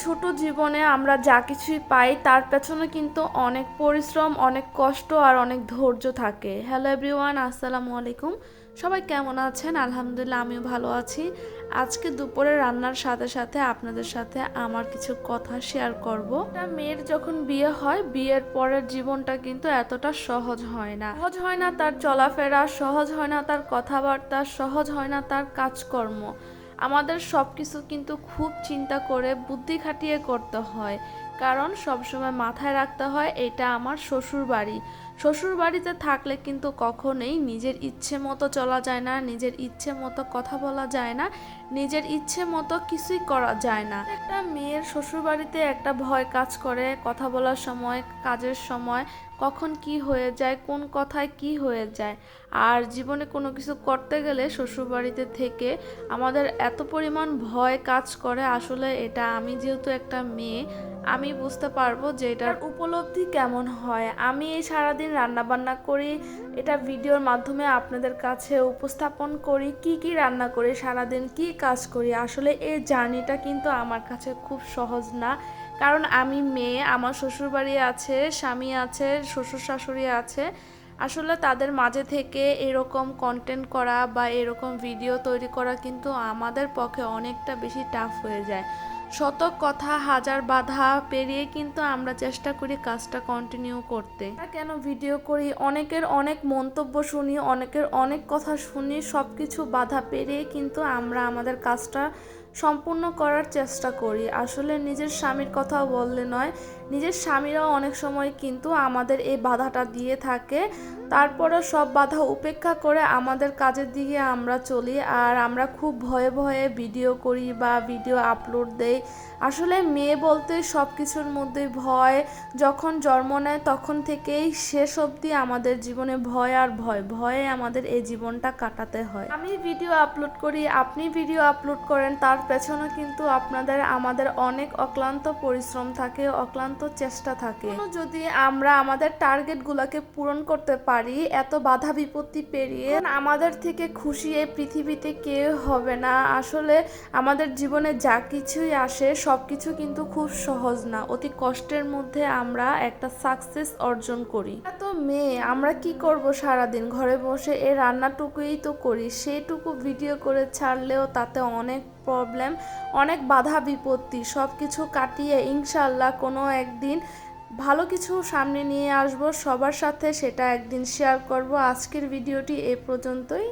ছোট জীবনে আমরা যা কিছুই পাই তার পেছনে কিন্তু অনেক পরিশ্রম, অনেক কষ্ট আর অনেক ধৈর্য থাকে। হ্যালো এভরিওয়ান, আসসালামু আলাইকুম। সবাই কেমন আছেন? আলহামদুলিল্লাহ, আমিও ভালো আছি। আজকে দুপুরে রান্নার সাথে সাথে আপনাদের সাথে আমার কিছু কথা শেয়ার করব। একটা মেয়ের যখন বিয়ে হয়, বিয়ের পরের জীবনটা কিন্তু এতটা সহজ হয় না। সহজ হয় না তার চলাফেরা, সহজ হয় না তার কথাবার্তা, সহজ হয় না তার কাজকর্ম। আমাদের সব কিছু কিন্তু খুব চিন্তা করে বুদ্ধি খাটিয়ে করতে হয়, কারণ সবসময় মাথায় রাখতে হয় এটা আমার শ্বশুর বাড়ি। শ্বশুর বাড়িতে থাকলে কিন্তু কখনোই নিজের ইচ্ছে মতো চলা যায় না, নিজের ইচ্ছে মতো কথা বলা যায় না, নিজের ইচ্ছে মতো কিছুই করা যায় না। একটা মেয়ের শ্বশুর বাড়িতে একটা ভয় কাজ করে, কথা বলার সময়, কাজের সময় কখন কি হয়ে যায়, কোন কথায় কি হয়ে যায়। আর জীবনে কোনো কিছু করতে গেলে শ্বশুরবাড়িতে থেকে আমাদের এত পরিমাণ ভয় কাজ করে, আসলে এটা আমি যেহেতু একটা মেয়ে, আমি বুঝতে পারবো যে এটার উপলব্ধি কেমন হয়। আমি এই সারাদিন রান্নাবান্না করি, এটা ভিডিওর মাধ্যমে আপনাদের কাছে উপস্থাপন করি, কি কি রান্না করি, সারাদিন কি কাজ করি। আসলে এই জার্নিটা কিন্তু আমার কাছে খুব সহজ না, কারণ আমি মেয়ে, আমার শ্বশুরবাড়ি আছে, স্বামী আছে, শ্বশুর শাশুড়ি আছে। আসলে তাদের মাঝে থেকে এরকম কন্টেন্ট করা বা এরকম ভিডিও তৈরি করা কিন্তু আমাদের পক্ষে অনেকটা বেশি টাফ হয়ে যায়। শত কথা হাজার বাধা পেরিয়ে কিন্তু আমরা চেষ্টা করি কাজটা কন্টিনিউ করতে। কেন ভিডিও করি, অনেকের অনেক মন্তব্য শুনি, অনেকের অনেক কথা শুনি, সব কিছু বাধা পেরিয়ে কিন্তু আমরা আমাদের কাজটা সম্পূর্ণ করার চেষ্টা করি। আসলে নিজের স্বামীর কথা বললে নয়, নিজের স্বামীরাও অনেক সময় কিন্তু আমাদের এই বাধাটা দিয়ে থাকে। তারপরে সব বাধা উপেক্ষা করে আমাদের কাজের দিকে আমরা চলি, আর আমরা খুব ভয়ে ভয়ে ভিডিও করি বা ভিডিও আপলোড দেই। আসলে মেয়ে বলতে সব কিছুর মধ্যে ভয়। যখন জন্ম নেয় তখন থেকেই শেষ অবধি আমাদের জীবনে ভয় আর ভয়, ভয়ে আমাদের এই জীবনটা কাটাতে হয়। আমি ভিডিও আপলোড করি, আপনি ভিডিও আপলোড করেন, তার পেছনে কিন্তু আপনাদের আমাদের অনেক অক্লান্ত পরিশ্রম থাকে, অক্লান্ত চেষ্টা থাকে। যদি আমরা আমাদের টার্গেটগুলোকে পূরণ করতে পারি এত বাধা বিপত্তি পেরিয়ে, আমাদের থেকে খুশি এই পৃথিবীতে কেউ হবে না। আসলে আমাদের জীবনে যা কিছুই আসে সব কিছু কিন্তু খুব সহজ না, অতি কষ্টের মধ্যে আমরা একটা সাকসেস অর্জন করি। তো মেয়ে, আমরা কি করব সারাদিন ঘরে বসে? এই রান্নাটুকুই তো করি, সেইটুকু ভিডিও করে ছাড়লেও তাতে অনেক প্রবলেম, অনেক বাধা বিপত্তি, সব কিছু কাটিয়ে ইনশাল্লাহ কোনো একদিন ভালো কিছু সামনে নিয়ে আসবো সবার সাথে, সেটা একদিন শেয়ার করব। আজকের ভিডিওটি এ পর্যন্তই।